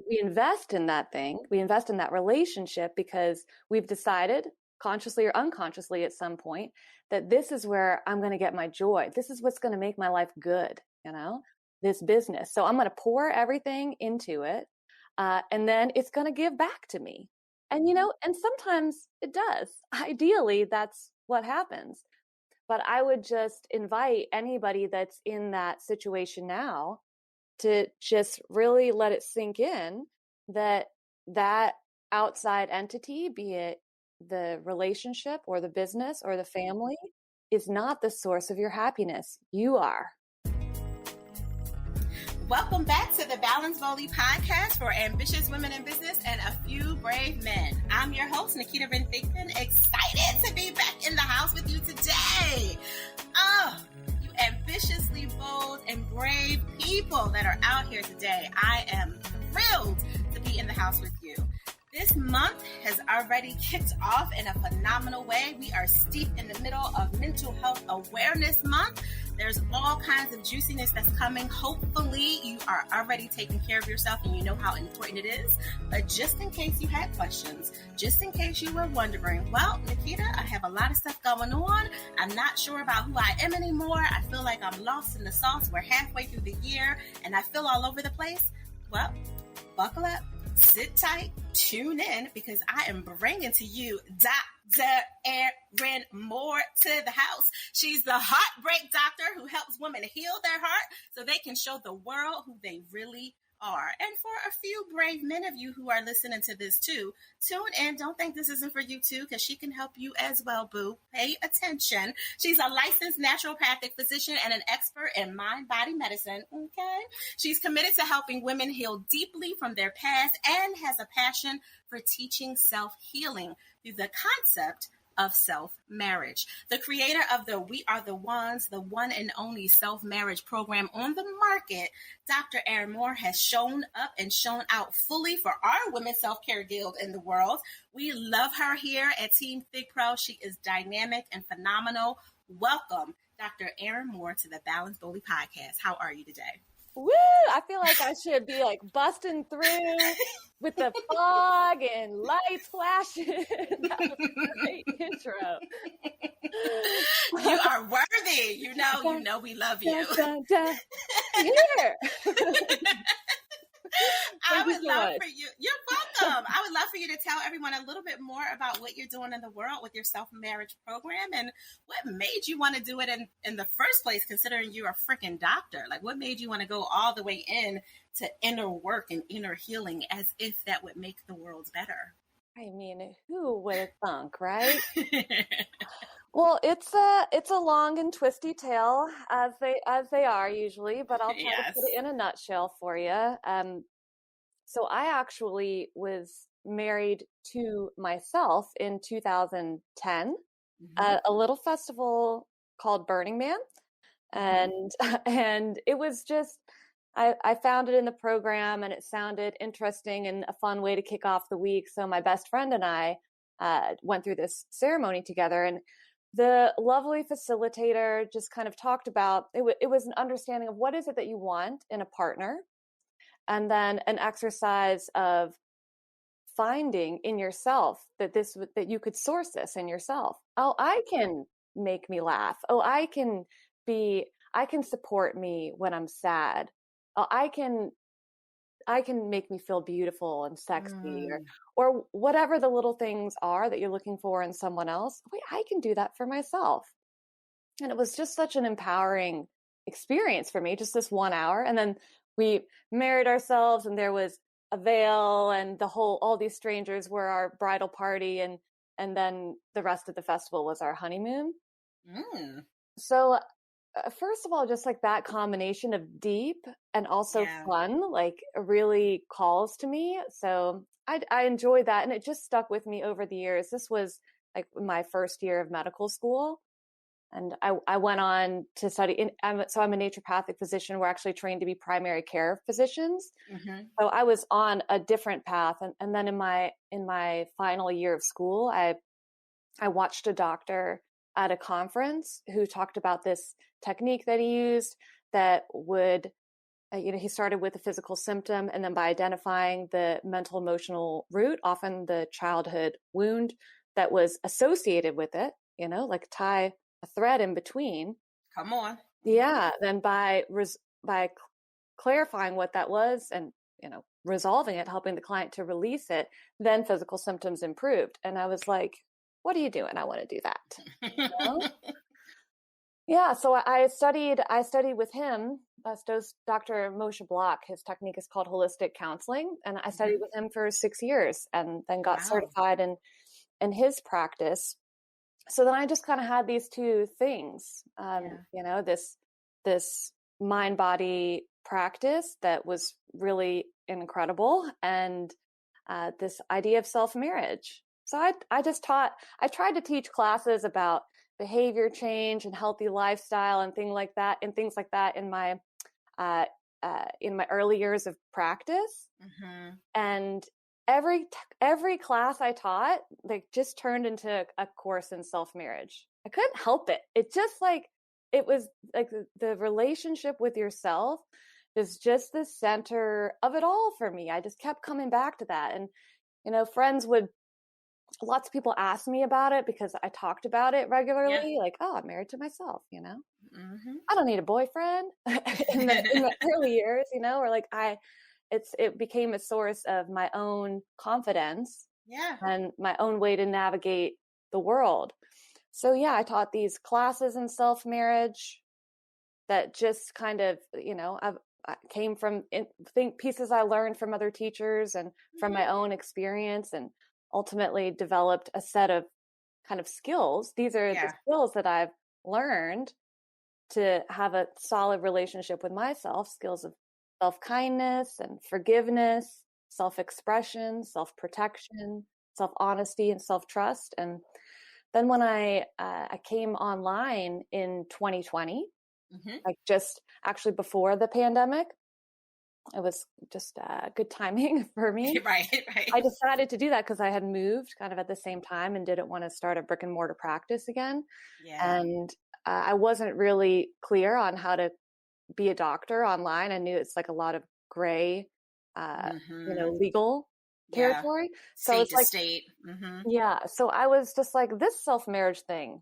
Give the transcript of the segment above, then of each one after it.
we invest in that thing. We invest in that relationship because we've decided, consciously or unconsciously at some point, that this is where I'm going to get my joy. This is what's going to make my life good, this business. So I'm going to pour everything into it. And then it's going to give back to me. And, and sometimes it does. Ideally, that's what happens. But I would just invite anybody that's in that situation now to just really let it sink in that outside entity, be it the relationship or the business or the family, is not the source of your happiness. You are. Welcome back to the Balance Boldly podcast for ambitious women in business and a few brave men. I'm your host, Nikita Van Thinkman, excited to be back in the house with you today. Oh, you ambitiously bold and brave people that are out here today. I am thrilled to be in the house with you. This month has already kicked off in a phenomenal way. We are steep in the middle of Mental Health Awareness Month. There's all kinds of juiciness that's coming. Hopefully, you are already taking care of yourself and you know how important it is. But just in case you had questions, just in case you were wondering, well, Nikita, I have a lot of stuff going on. I'm not sure about who I am anymore. I feel like I'm lost in the sauce. We're halfway through the year and I feel all over the place. Well, buckle up. Sit tight, tune in, because I am bringing to you Dr. Erin Moore to the house. She's the heartbreak doctor who helps women heal their heart so they can show the world who they really are. And for a few brave men of you who are listening to this too, tune in. Don't think this isn't for you too, because she can help you as well, boo. Pay attention. She's a licensed naturopathic physician and an expert in mind-body medicine, okay? She's committed to helping women heal deeply from their past and has a passion for teaching self-healing through the concept of self-marriage. The creator of the We Are the Ones, the one and only self-marriage program on the market, Dr. Erin Moore has shown up and shown out fully for our Women's Self-Care Guild in the world. We love her here at Team Fig Pro. She is dynamic and phenomenal. Welcome, Dr. Erin Moore, to the Balance Boldly podcast. How are you today? Woo! I feel like I should be like busting through with the fog and lights flashing. That was a great intro. You are worthy. You know we love you. Dun, dun, dun. Here. I would love for you. You're welcome. I would love for you to tell everyone a little bit more about what you're doing in the world with your self-marriage program and what made you want to do it in the first place, considering you're a freaking doctor. Like, what made you want to go all the way in to inner work and inner healing as if that would make the world better? I mean, who would have thunk, right? Well, it's a long and twisty tale, as they are usually, but I'll try to put it in a nutshell for you. So I actually was married to myself in 2010 at a little festival called Burning Man, and it was just I found it in the program, and it sounded interesting and a fun way to kick off the week. So my best friend and I went through this ceremony together, and the lovely facilitator just kind of talked about it was an understanding of what is it that you want in a partner, and then an exercise of finding in yourself that you could source this in yourself. Oh, I can make me laugh. Oh, I can support me when I'm sad. Oh, I can make me feel beautiful and sexy, or whatever the little things are that you're looking for in someone else. Wait, I can do that for myself. And it was just such an empowering experience for me, just this 1 hour. And then we married ourselves, and there was a veil, and all these strangers were our bridal party. And then the rest of the festival was our honeymoon. So first of all, just like that combination of deep and also fun, like really calls to me. So I enjoyed that. And it just stuck with me over the years. This was like my first year of medical school. And I went on to study. So I'm a naturopathic physician. We're actually trained to be primary care physicians. So I was on a different path. And then in my final year of school, I watched a doctor at a conference who talked about this technique that he used that would he started with a physical symptom, and then by identifying the mental emotional root, often the childhood wound that was associated with it, like tie a thread in between. Come on. Yeah. Then by clarifying what that was and, resolving it, helping the client to release it, then physical symptoms improved. And I was like, what are you doing? I want to do that. Yeah. So I studied with him, Dr. Moshe Block. His technique is called holistic counseling. And I studied with him for 6 years and then got certified in his practice. So then I just kind of had these two things, this mind body practice that was really incredible, and this idea of self-marriage. So I tried to teach classes about behavior change and healthy lifestyle and things like that in my early years of practice. And every class I taught, just turned into a course in self-marriage. I couldn't help it. It just it was like the relationship with yourself is just the center of it all for me. I just kept coming back to that. And, lots of people ask me about it because I talked about it regularly. Yeah. Like, oh, I'm married to myself, I don't need a boyfriend in the early years, or it became a source of my own confidence and my own way to navigate the world. So yeah, I taught these classes in self-marriage that just kind of, I came from pieces I learned from other teachers and from my own experience, and ultimately developed a set of kind of skills. These are the skills that I've learned to have a solid relationship with myself, skills of self-kindness and forgiveness, self-expression, self-protection, self-honesty, and self-trust. And then when I came online in 2020, just actually before the pandemic, it was just good timing for me. Right. I decided to do that because I had moved kind of at the same time and didn't want to start a brick and mortar practice again. And I wasn't really clear on how to be a doctor online. I knew it's a lot of gray, legal territory. So state to state. Yeah. So I was just like, this self-marriage thing,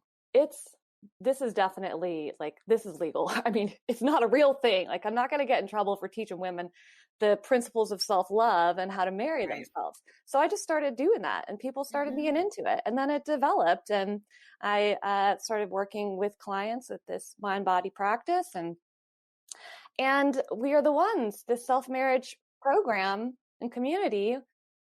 this is definitely this is legal. I mean, it's not a real thing. I'm not going to get in trouble for teaching women the principles of self-love and how to marry themselves. So I just started doing that, and people started being into it. And then it developed, and I started working with clients with this mind-body practice, and we are the ones, this self-marriage program and community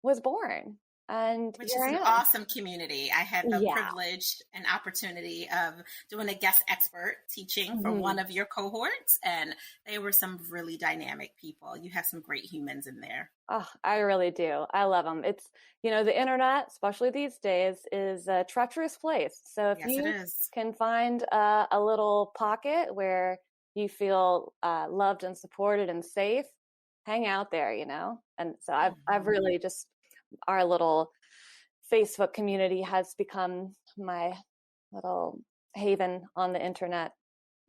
was born. And which is an awesome community. I had the privilege and opportunity of doing a guest expert teaching for one of your cohorts, and they were some really dynamic people. You have some great humans in there. Oh, I really do. I love them. It's, the internet, especially these days, is a treacherous place. So if you can find a little pocket where you feel loved and supported and safe, hang out there, And so I've really just, our little Facebook community has become my little haven on the internet.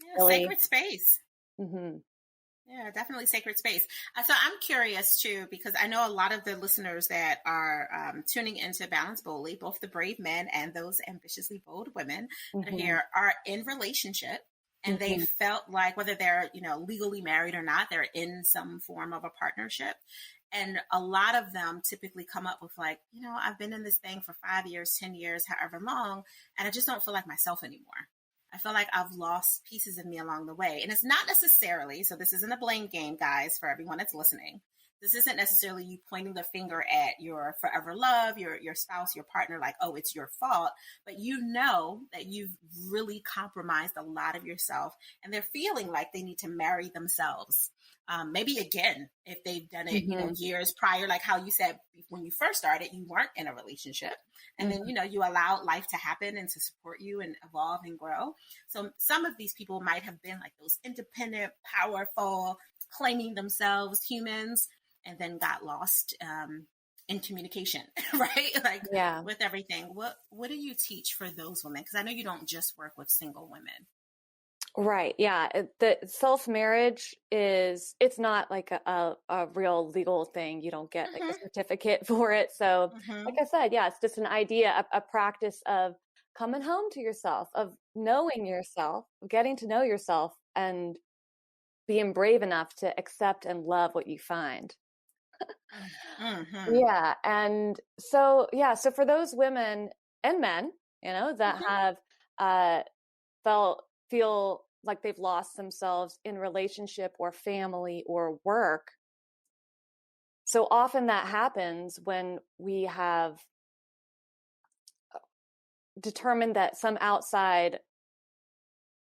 Yeah, really. Sacred space. Yeah, definitely sacred space. So I'm curious too, because I know a lot of the listeners that are tuning into Balance Boldly, both the brave men and those ambitiously bold women that are here, are in relationship. And they felt like, whether they're, legally married or not, they're in some form of a partnership. And a lot of them typically come up with I've been in this thing for 5 years, 10 years, however long, and I just don't feel like myself anymore. I feel like I've lost pieces of me along the way. And it's not necessarily, so this isn't a blame game, guys, for everyone that's listening. This isn't necessarily you pointing the finger at your forever love, your spouse, your partner, like, oh, it's your fault. But you know that you've really compromised a lot of yourself, and they're feeling like they need to marry themselves. Maybe again, if they've done it, years prior, like how you said when you first started, you weren't in a relationship. And then, you allowed life to happen and to support you and evolve and grow. So some of these people might have been like those independent, powerful, claiming themselves humans, and then got lost in communication, right? With everything. What do you teach for those women? Because I know you don't just work with single women. Right. Yeah. The self-marriage it's not like a real legal thing. You don't get like a Mm-hmm. certificate for it. So, like Mm-hmm. I said, yeah, it's just an idea, a practice of coming home to yourself, of knowing yourself, getting to know yourself, and being brave enough to accept and love what you find. Mm-hmm. Yeah. And so, yeah, so for those women and men, that Mm-hmm. have uh feel like they've lost themselves in relationship or family or work. So often that happens when we have determined that some outside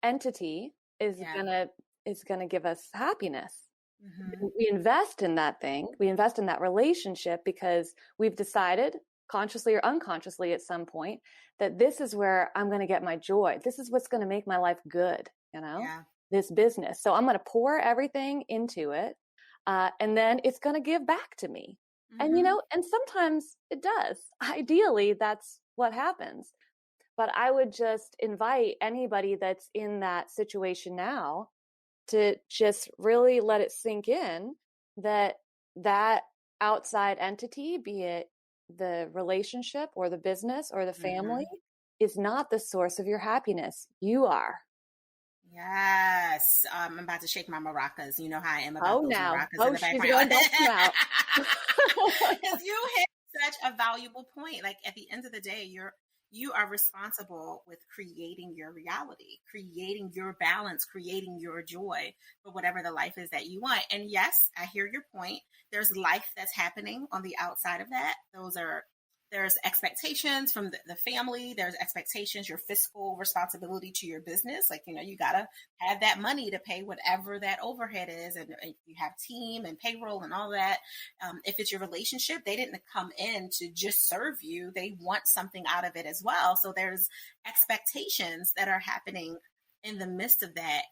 entity Yeah. is gonna give us happiness. Mm-hmm. We invest in that thing, we invest in that relationship because we've decided, consciously or unconsciously at some point, that this is where I'm going to get my joy. This is what's going to make my life good, Yeah. this business. So I'm going to pour everything into it, and then it's going to give back to me. And Mm-hmm. and sometimes it does. Ideally, that's what happens. But I would just invite anybody that's in that situation now to just really let it sink in that that outside entity, be it the relationship or the business or the family, Mm-hmm. is not the source of your happiness. You are. Yes. I'm about to shake my maracas. You know how I am Oh, about those now. maracas in Oh, the she's background. going to bust them out. Because you hit such a valuable point. Like at the end of the day, you are responsible with creating your reality, creating your balance, creating your joy for whatever the life is that you want. And yes, I hear your point. There's life that's happening on the outside of that. There's expectations from the family. There's expectations, your fiscal responsibility to your business. Like, you got to have that money to pay whatever that overhead is. And you have team and payroll and all that. If it's your relationship, they didn't come in to just serve you. They want something out of it as well. So there's expectations that are happening in the midst of that.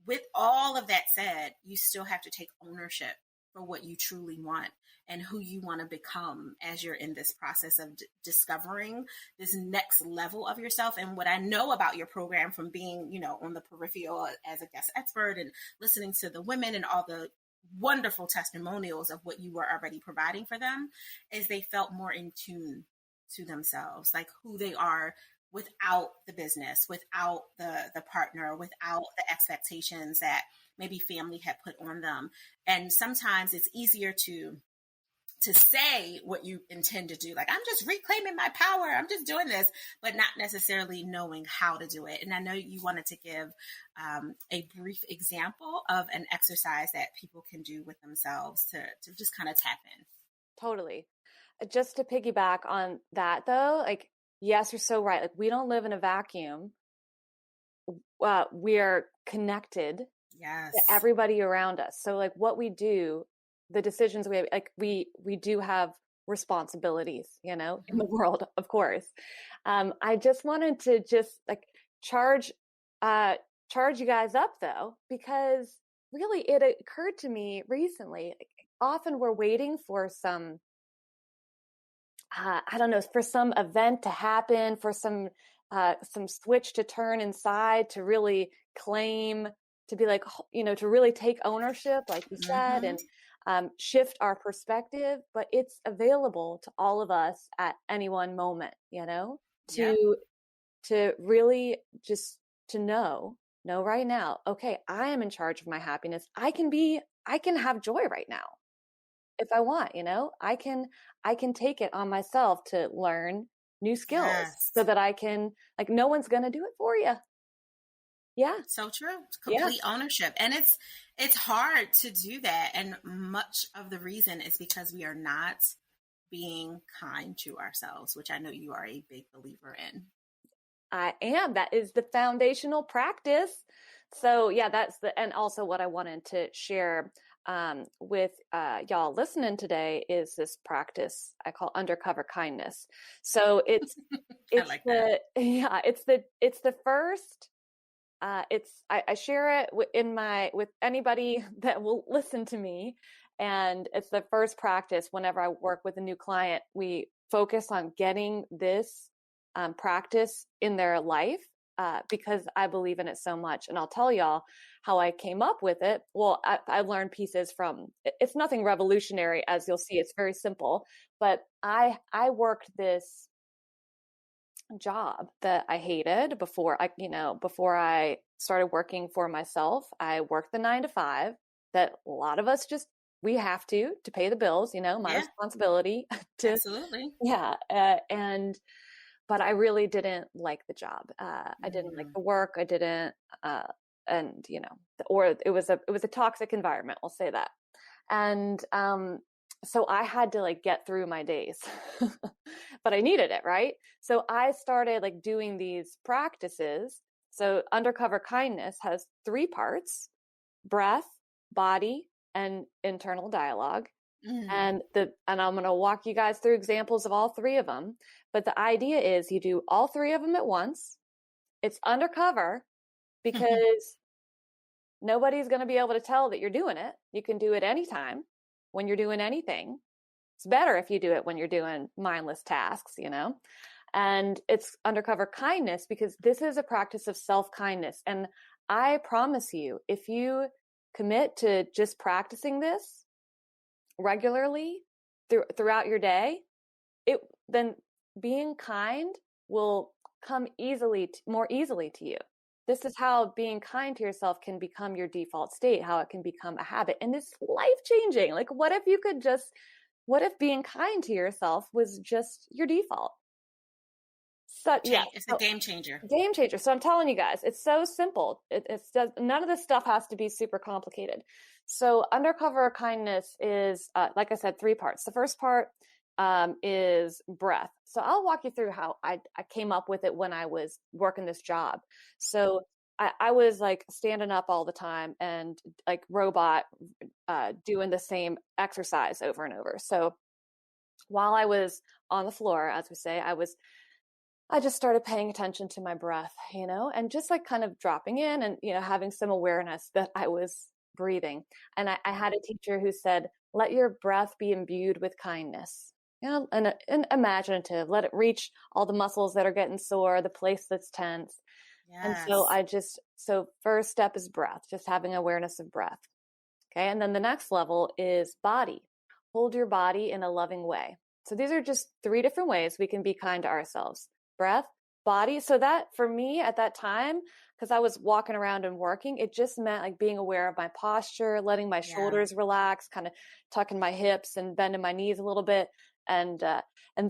With all of that said, you still have to take ownership for what you truly want and who you want to become as you're in this process of discovering this next level of yourself. And what I know about your program from being, on the peripheral as a guest expert and listening to the women and all the wonderful testimonials of what you were already providing for them, is they felt more in tune to themselves, like who they are without the business, without the partner, without the expectations that maybe family had put on them. And sometimes it's easier to say what you intend to do, like I'm just reclaiming my power, I'm just doing this, but not necessarily knowing how to do it. And I know you wanted to give a brief example of an exercise that people can do with themselves to just kind of tap in. Totally. Just to piggyback on that, though, like, yes, you're so right. Like, we don't live in a vacuum. We're connected to Yes. everybody around us. So like what we do, the decisions we have, like we do have responsibilities, in the Mm-hmm. world, of course. I just wanted to just like charge uh charge you guys up though, because really it occurred to me recently, like, often we're waiting for some I don't know, for some event to happen, for some switch to turn inside to really claim, to be like, to really take ownership, like you said, Mm-hmm. and shift our perspective. But it's available to all of us at any one moment, Yep. to really just to know right now, okay, I am in charge of my happiness. I can have joy right now if I want, I can take it on myself to learn new skills so Yes. that I can, like, no one's going to do it for you. Yeah. So true. Yeah. Complete ownership. And it's hard to do that. And much of the reason is because we are not being kind to ourselves, which I know you are a big believer in. I am. That is the foundational practice. So yeah, and also what I wanted to share with y'all listening today is this practice I call undercover kindness. So I like that. yeah, it's the first. I share it with anybody that will listen to me, and it's the first practice whenever I work with a new client. We focus on getting this practice in their life because I believe in it so much. And I'll tell y'all how I came up with it. Well, I learned pieces from, it's nothing revolutionary, as you'll see. It's very simple, but I worked this job that I hated before I started working for myself. I worked the 9 to 5 that a lot of us we have to pay the bills, my Yeah, responsibility to, absolutely. yeah. But I really didn't like the job. I didn't like Mm. the work. I didn't, and or it was a toxic environment. I'll say that. And, so I had to like get through my days, but I needed it, right? So I started like doing these practices. So undercover kindness has 3 parts: breath, body, and internal dialogue. Mm. And I'm going to walk you guys through examples of all 3 of them. But the idea is you do all 3 of them at once. It's undercover because nobody's going to be able to tell that you're doing it. You can do it anytime when you're doing anything. It's better if you do it when you're doing mindless tasks, And it's undercover kindness because this is a practice of self-kindness. And I promise you, if you commit to just practicing this regularly throughout your day, then being kind will come more easily to you. This is how being kind to yourself can become your default state, how it can become a habit. And it's life-changing. Like, what if being kind to yourself was just your default? So, yeah. It's a So, game changer. game changer. So I'm telling you guys, it's so simple. None of this stuff has to be super complicated. So undercover kindness is, like I said, 3 parts. The first part is breath. So I'll walk you through how I came up with it when I was working this job. So I was like standing up all the time and like robot doing the same exercise over and over. So while I was on the floor, as we say, I just started paying attention to my breath, and just like kind of dropping in and, having some awareness that I was breathing. And I had a teacher who said, let your breath be imbued with kindness, and imaginative, let it reach all the muscles that are getting sore, the place that's tense. And so Yes. so first step is breath, just having awareness of breath. Okay. And then the next level is body. Hold your body in a loving way. So these are just 3 different ways we can be kind to ourselves: breath, body. So that for me at that time, because I was walking around and working, it just meant like being aware of my posture, letting my Yeah. shoulders relax, kind of tucking my hips and bending my knees a little bit. And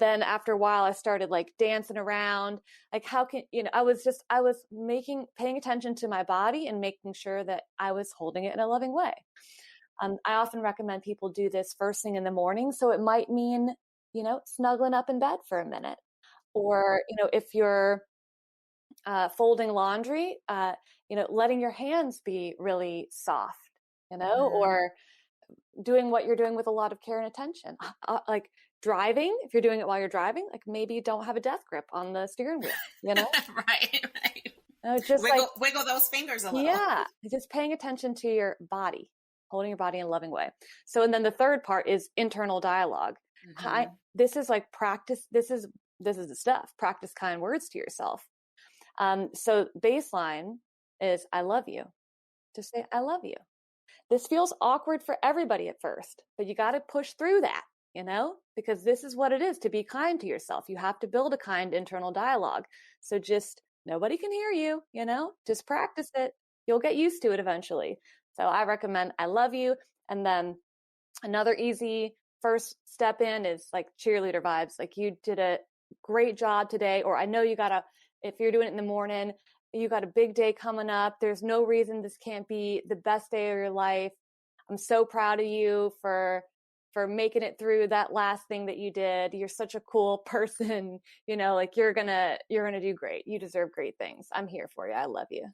then after a while, I started like dancing around. Like, how can, I was paying attention to my body and making sure that I was holding it in a loving way. I often recommend people do this first thing in the morning. So it might mean, snuggling up in bed for a minute. Or, if you're folding laundry, letting your hands be really soft, Mm-hmm. or doing what you're doing with a lot of care and attention. Like driving, if you're doing it while you're driving, like maybe you don't have a death grip on the steering wheel, Right, right. just like, Wiggle those fingers a little. yeah, just paying attention to your body, holding your body in a loving way. So, and then the third part is internal dialogue. Mm-hmm. This is like practice. This is the stuff. Practice kind words to yourself. So baseline is I love you. Just say I love you. This feels awkward for everybody at first, but you got to push through that, because this is what it is to be kind to yourself. You have to build a kind internal dialogue. So just nobody can hear you, just practice it. You'll get used to it eventually. So I recommend I love you. And then another easy first step in is like cheerleader vibes. Like, you did a great job today, or I know if you're doing it in the morning, you got a big day coming up. There's no reason this can't be the best day of your life. I'm so proud of you for making it through that last thing that you did. You're such a cool person, like you're gonna do great. You deserve great things. I'm here for you. I love you.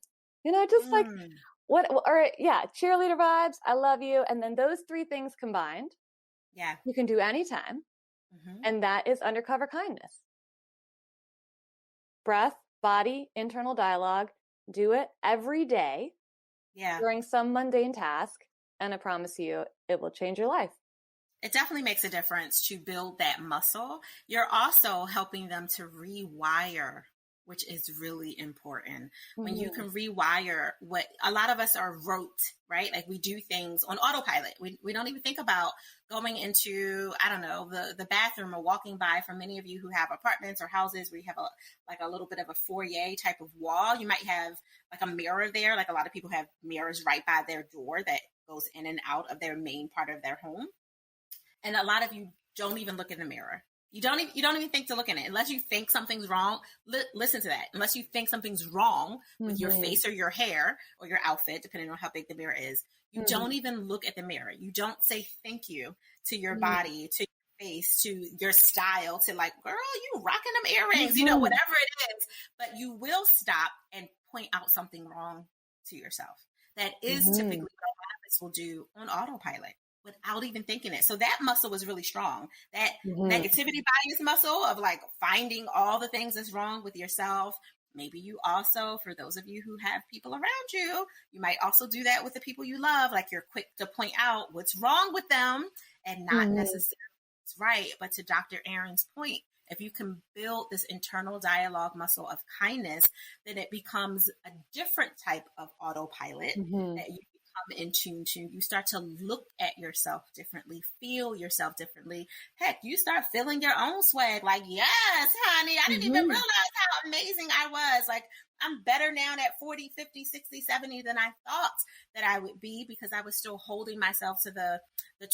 Just like Mm. cheerleader vibes. I love you. And then those 3 things combined, Yeah. you can do anytime. Mm-hmm. And that is undercover kindness. Breath, body, internal dialogue. Do it every day. Yeah. During some mundane task, and I promise you, it will change your life. It definitely makes a difference to build that muscle. You're also helping them to rewire which is really important. When you Mm-hmm. can rewire what a lot of us are rote, right? Like we do things on autopilot. We don't even think about going into, I don't know, the bathroom or walking by. For many of you who have apartments or houses where you have a little bit of a foyer type of wall, you might have like a mirror there. Like a lot of people have mirrors right by their door that goes in and out of their main part of their home. And a lot of you don't even look in the mirror. You don't even think to look in it unless you think something's wrong. Listen to that. Unless you think something's wrong with your Mm-hmm. face or your hair or your outfit, depending on how big the mirror is, you don't even look at the mirror. You don't say thank you to your Mm-hmm. body, to your face, to your style, to like, girl, you rocking them earrings, Mm-hmm. whatever it is. But you will stop and point out something wrong to yourself. That is typically Mm-hmm. what a lot of us will do on autopilot without even thinking it. So that muscle was really strong. That Mm-hmm. negativity bias muscle of like finding all the things that's wrong with yourself. Maybe you also, for those of you who have people around you, you might also do that with the people you love. Like you're quick to point out what's wrong with them and not Mm-hmm. necessarily what's right. But to Dr. Erin's point, if you can build this internal dialogue muscle of kindness, then it becomes a different type of autopilot Mm-hmm. that you become in tune to. You start to look at yourself differently, feel yourself differently. Heck, you start feeling your own swag. Like, yes, honey, I didn't even Mm-hmm. realize how amazing I was. Like, I'm better now at 40, 50, 60, 70 than I thought that I would be because I was still holding myself to the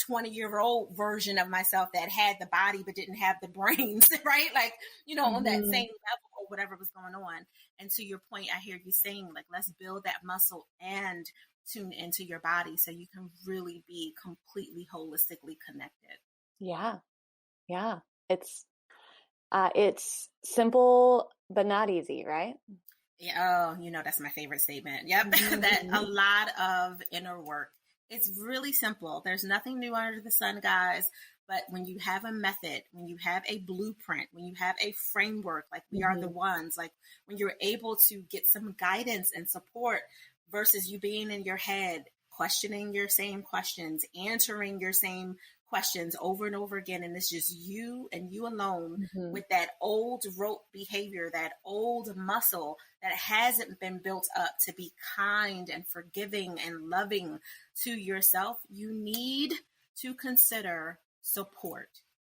20-year-old version of myself that had the body but didn't have the brains, right? Like, on that Mm-hmm. same level or whatever was going on. And to your point, I hear you saying, like, let's build that muscle and tune into your body so you can really be completely holistically connected. Yeah. Yeah. It's simple but not easy, right? Yeah, oh, that's my favorite statement. Yep. That a Mm-hmm. lot of inner work. It's really simple. There's nothing new under the sun, guys. But when you have a method, when you have a blueprint, when you have a framework, like we are the Mm-hmm. ones, like when you're able to get some guidance and support versus you being in your head, questioning your same questions, answering your same questions over and over again. And it's just you and you alone Mm-hmm. with that old rote behavior, that old muscle that hasn't been built up to be kind and forgiving and loving to yourself. You need to consider support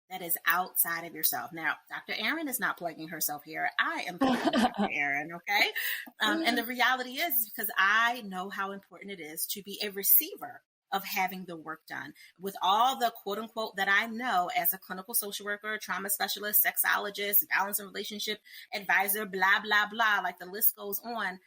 that is outside of yourself. Now, Dr. Erin is not plugging herself here. I am plugging Dr. Erin, okay? And the reality is because I know how important it is to be a receiver of having the work done with all the quote unquote that I know as a clinical social worker, trauma specialist, sexologist, balance and relationship advisor, blah, blah, blah. Like the list goes on.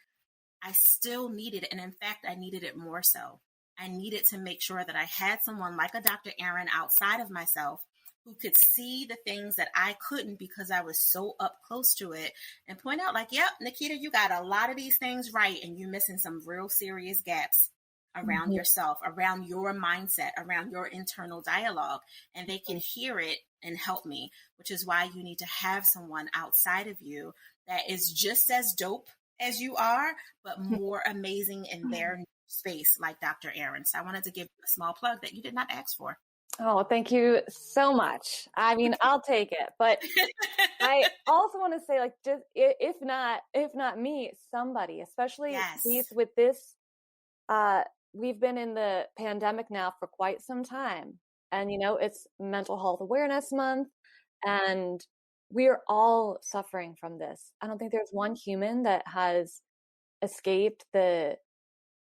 I still needed it. And in fact, I needed it more so. I needed to make sure that I had someone like a Dr. Erin outside of myself who could see the things that I couldn't because I was so up close to it and point out like, yep, Nikita, you got a lot of these things right. And you're missing some real serious gaps around Mm-hmm. yourself, around your mindset, around your internal dialogue. And they can hear it and help me, which is why you need to have someone outside of you that is just as dope as you are, but more amazing in their space, like Dr. Erin. So I wanted to give you a small plug that you did not ask for. Oh, thank you so much. I mean, I'll take it. But I also want to say, like, just if not me, somebody, especially these Yes. with this. Uh, we've been in the pandemic now for quite some time, and it's Mental Health Awareness Month, and we are all suffering from this. I don't think there's one human that has escaped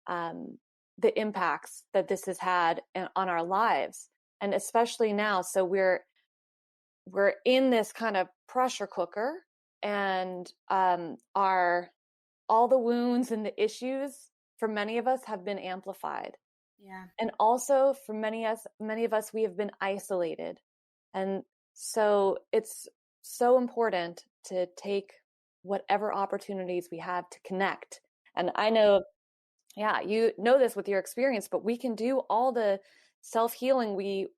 um, the impacts that this has had on our lives, and especially now. So we're in this kind of pressure cooker, and our all the wounds and the issues for many of us have been amplified. Yeah. And also for many of us, we have been isolated. And so it's so important to take whatever opportunities we have to connect. And I know, yeah, you know this with your experience, but we can do all the self-healing we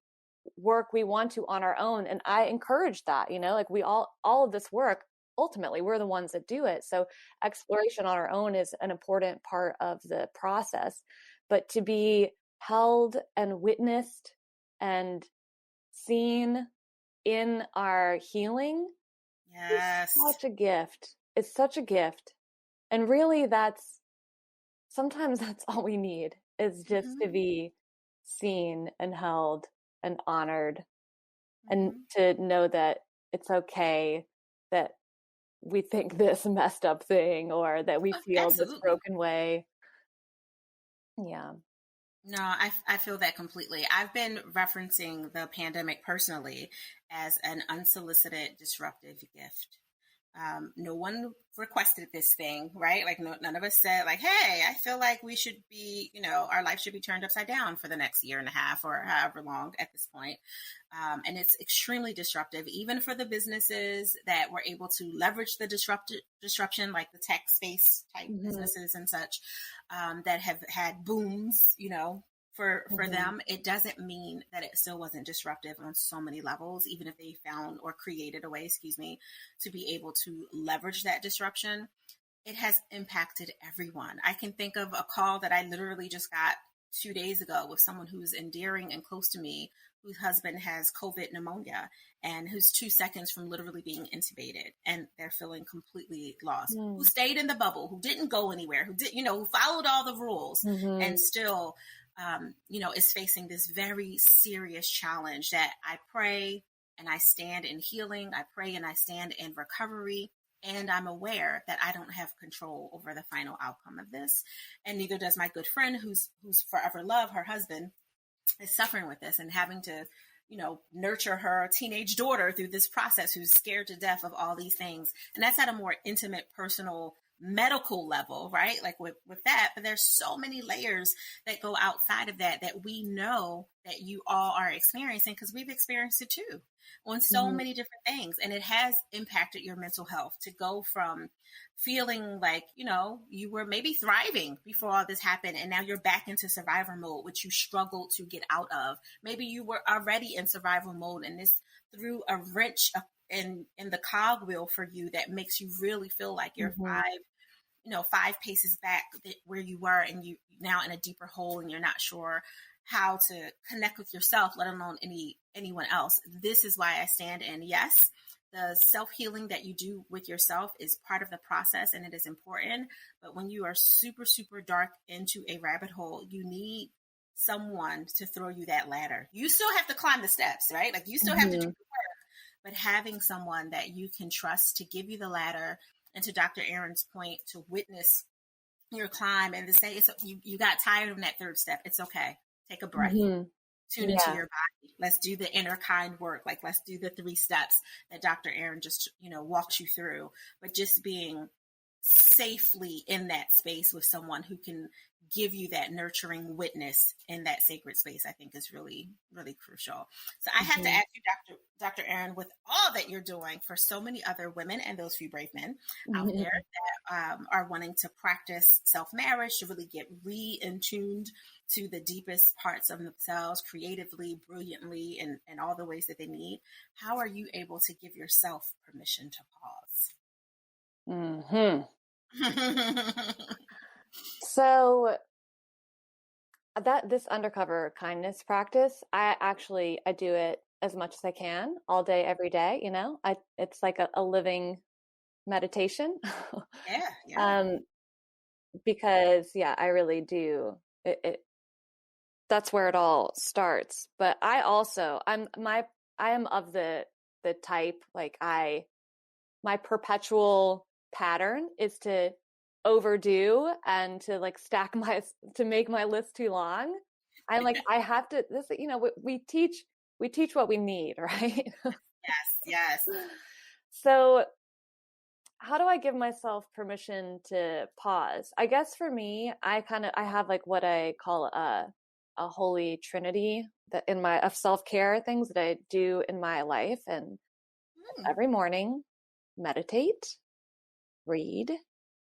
want to on our own. And I encourage that, like we all of this work, ultimately we're the ones that do it. So exploration on our own is an important part of the process, but to be held and witnessed and seen in our healing is Yes. such a gift. is such a gift. And really sometimes that's all we need, is just to Mm-hmm. be seen and held and honored, and Mm-hmm. to know that it's okay that we think this messed up thing, or that we feel this Absolutely. broken way. Yeah. No, I feel that completely. I've been referencing the pandemic personally as an unsolicited disruptive gift. No one requested this thing, right? Like, no, none of us said, like, hey, I feel like we should be, our life should be turned upside down for the next year and a half or however long at this point. And it's extremely disruptive, even for the businesses that were able to leverage the disruption, like the tech space type Hmm. businesses and such, that have had booms, for Hmm. them. It doesn't mean that it still wasn't disruptive on so many levels, even if they found or created a way, to be able to leverage that disruption. It has impacted everyone. I can think of a call that I literally just got 2 days ago with someone who's endearing and close to me, whose husband has COVID pneumonia and who's 2 seconds from literally being intubated, and they're feeling completely lost. Who stayed in the bubble, who didn't go anywhere, who did, who followed all the rules, and Hmm. still, is facing this very serious challenge that I pray and I stand in healing. I pray and I stand in recovery. And I'm aware that I don't have control over the final outcome of this. And neither does my good friend who's forever love, her husband, is suffering with this and having to, nurture her teenage daughter through this process, who's scared to death of all these things. And that's at a more intimate, personal, medical level, right? Like with that. But there's so many layers that go outside of that we know that you all are experiencing, because we've experienced it too, on so Hmm. many different things. And it has impacted your mental health to go from feeling like, you were maybe thriving before all this happened, and now you're back into survivor mode, which you struggled to get out of. Maybe you were already in survival mode, and this threw a wrench in the cogwheel for you that makes you really feel like you're Hmm. 5 paces back where you were, and you now in a deeper hole, and you're not sure how to connect with yourself, let alone anyone else. This is why I stand in. Yes, the self-healing that you do with yourself is part of the process, and it is important. But when you are super, super dark into a rabbit hole, you need someone to throw you that ladder. You still have to climb the steps, right? Like, you still have to do Hmm. the work, but having someone that you can trust to give you the ladder, and to Dr. Erin's point, to witness your climb, and to say, you got tired of that third step. It's okay. Take a breath. Hmm. Tune into Yeah. your body. Let's do the inner kind work. Like, let's do the 3 steps that Dr. Erin just, walks you through. But just being safely in that space with someone who can give you that nurturing witness in that sacred space, I think is really, really crucial. So I have to Hmm. ask you, Dr. Erin, with all that you're doing for so many other women and those few brave men out there Hmm. that are wanting to practice self-marriage, to really get in tuned to the deepest parts of themselves creatively, brilliantly, and all the ways that they need, how are you able to give yourself permission to Hmm. pause? So that this undercover kindness practice, I do it as much as I can, all day, every day, it's like a living meditation. Yeah, yeah. um because yeah, I really do it, that's where it all starts. But I am of the type, like, my perpetual pattern is to overdo and to like stack my to make my list too long. I'm like, I have to this, we teach what we need, right? Yes, yes. So how do I give myself permission to pause? I guess for me, I have like what I call a holy trinity that in my of self-care things that I do in my life. And Mm, every morning, meditate, read,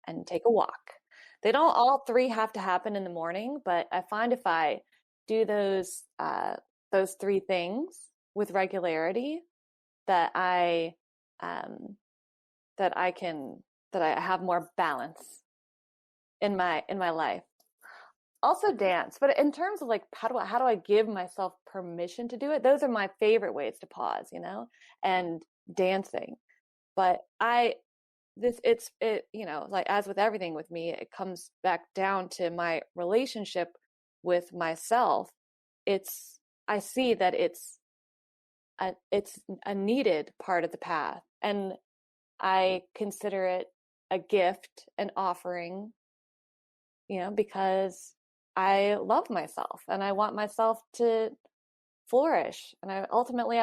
and take a walk. They don't all three have to happen in the morning, but I find if I do those three things with regularity, that um, I can that I have more balance in my life. Also dance, but in terms of like how do I give myself permission to do it? Those are my favorite ways to pause, and dancing. But like as with everything with me, it comes back down to my relationship with myself. I see that it's a needed part of the path, and I consider it a gift, an offering, because I love myself and I want myself to flourish, and I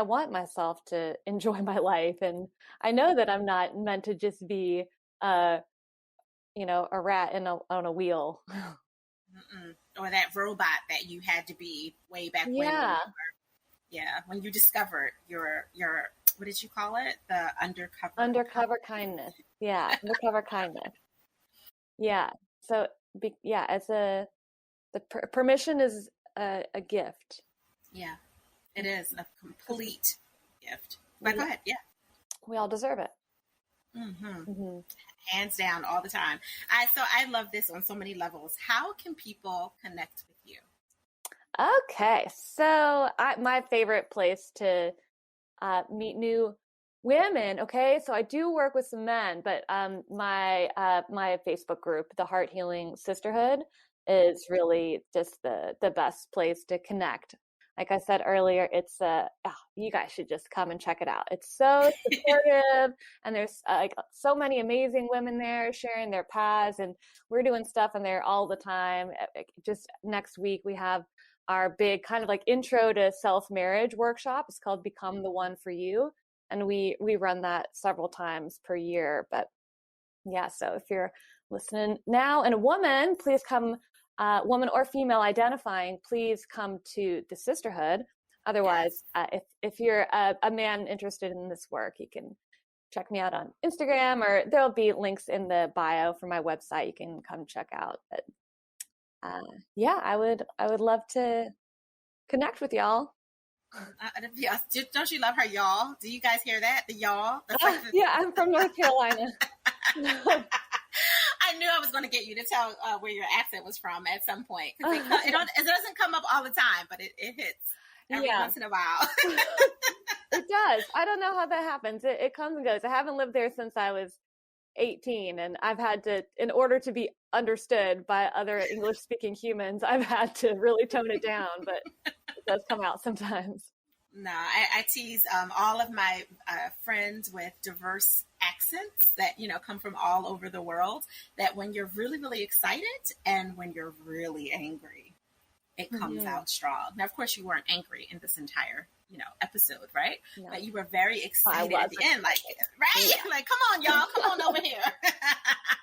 want myself to enjoy my life. And I know that I'm not meant to just be a a rat on a wheel. Or that robot that you had to be way back Yeah. when you discovered your what did you call it? The Undercover kindness. Yeah, undercover kindness. Yeah. So yeah, permission is a gift. Yeah, it is a complete gift. But go ahead. Yeah. We all deserve it. Hands down, all the time. So I love this on so many levels. How can people connect with you? Okay, so my favorite place to meet new women. Okay, so I do work with some men, but my Facebook group, the Heart Healing Sisterhood, is really just the best place to connect. Like I said earlier, it's you guys should just come and check it out. It's so supportive, and there's like so many amazing women there sharing their paths, and we're doing stuff in there all the time. Just next week we have our big kind of like intro to self-marriage workshop. It's called Become the One for You, and we run that several times per year. But yeah, so if you're listening now and a woman, please come. Woman or female identifying, please come to the sisterhood. Otherwise, if you're a man interested in this work, you can check me out on Instagram, or there'll be links in the bio for my website. You can come check out. But yeah, I would love to connect with y'all. Don't you love her, y'all? Do you guys hear that? The y'all? Yeah, I'm from North Carolina. I knew I was going to get you to tell where your accent was from at some point. It doesn't come up all the time, but it hits every once in a while. It does. I don't know how that happens. It comes and goes. I haven't lived there since I was 18, and I've had to, in order to be understood by other English-speaking humans, I've had to really tone it down, but it does come out sometimes. No, I tease all of my friends with diverse accents that, come from all over the world, that when you're really, really excited and when you're really angry, it comes out strong. Now, of course, you weren't angry in this entire, episode, right? No. But you were very excited at the end, like, right? Yeah. Like, come on, y'all, come on over here.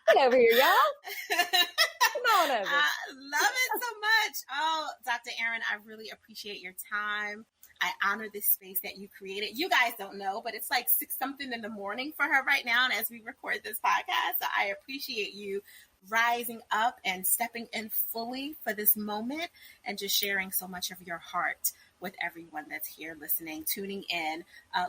Get over here, y'all. Come on over. I love it so much. Oh, Dr. Erin, I really appreciate your time. I honor this space that you created. You guys don't know, but it's like 6-something in the morning for her right now, and as we record this podcast, so I appreciate you rising up and stepping in fully for this moment and just sharing so much of your heart with everyone that's here listening, tuning in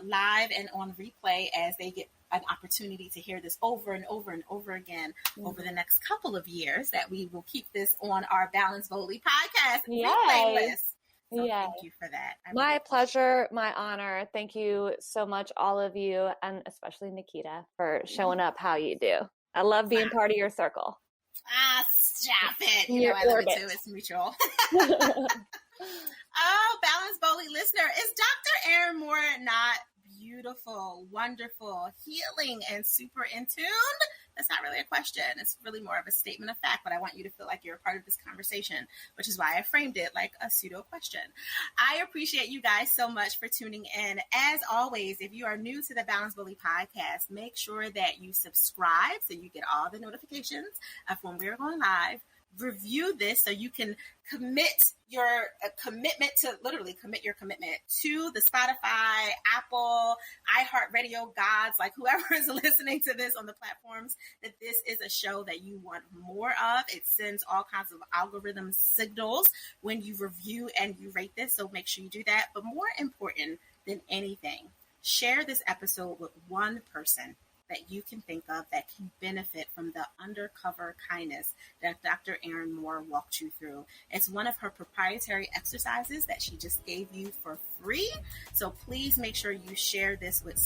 live and on replay as they get an opportunity to hear this over and over and over again over the next couple of years, that we will keep this on our Balance Boldly podcast replay list. So thank you for that. My pleasure, my honor. Thank you so much, all of you, and especially Nikita, for showing up how you do. I love being part of your circle. Stop it. I love it too. It's mutual. Oh, Balance Boldly listener, is Dr. Erin Moore not beautiful, wonderful, healing, and super in tune? That's not really a question. It's really more of a statement of fact, but I want you to feel like you're a part of this conversation, which is why I framed it like a pseudo question. I appreciate you guys so much for tuning in. As always, if you are new to the Balance Boldly podcast, make sure that you subscribe so you get all the notifications of when we're going live. Review this so you can commit your commitment to the Spotify, Apple, iHeartRadio gods, like whoever is listening to this on the platforms, that this is a show that you want more of. It sends all kinds of algorithm signals when you review and you rate this, so make sure you do that. But more important than anything, share this episode with one person that you can think of that can benefit from the undercover kindness that Dr. Erin Moore walked you through. It's one of her proprietary exercises that she just gave you for free. So please make sure you share this with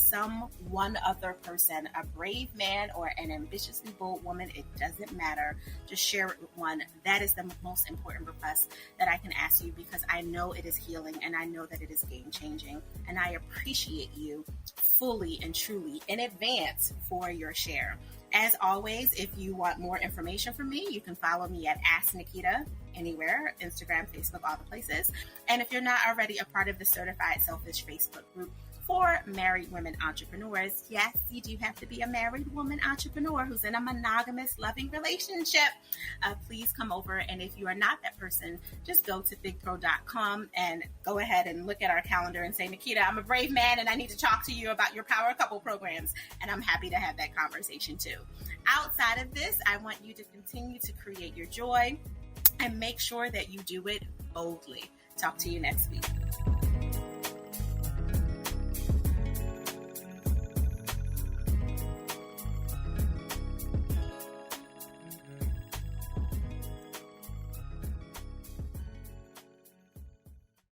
one other person, a brave man or an ambitiously bold woman. It doesn't matter. Just share it with one. That is the most important request that I can ask you, because I know it is healing and I know that it is game changing. And I appreciate you fully and truly in advance for your share. As always, if you want more information from me, you can follow me at Ask Nikita anywhere, Instagram, Facebook, all the places. And if you're not already a part of the Certified Selfish Facebook group for married women entrepreneurs, yes, you do have to be a married woman entrepreneur who's in a monogamous, loving relationship. Please come over. And if you are not that person, just go to bigpro.com and go ahead and look at our calendar and say, Nikita, I'm a brave man and I need to talk to you about your power couple programs. And I'm happy to have that conversation too. Outside of this, I want you to continue to create your joy and make sure that you do it boldly. Talk to you next week.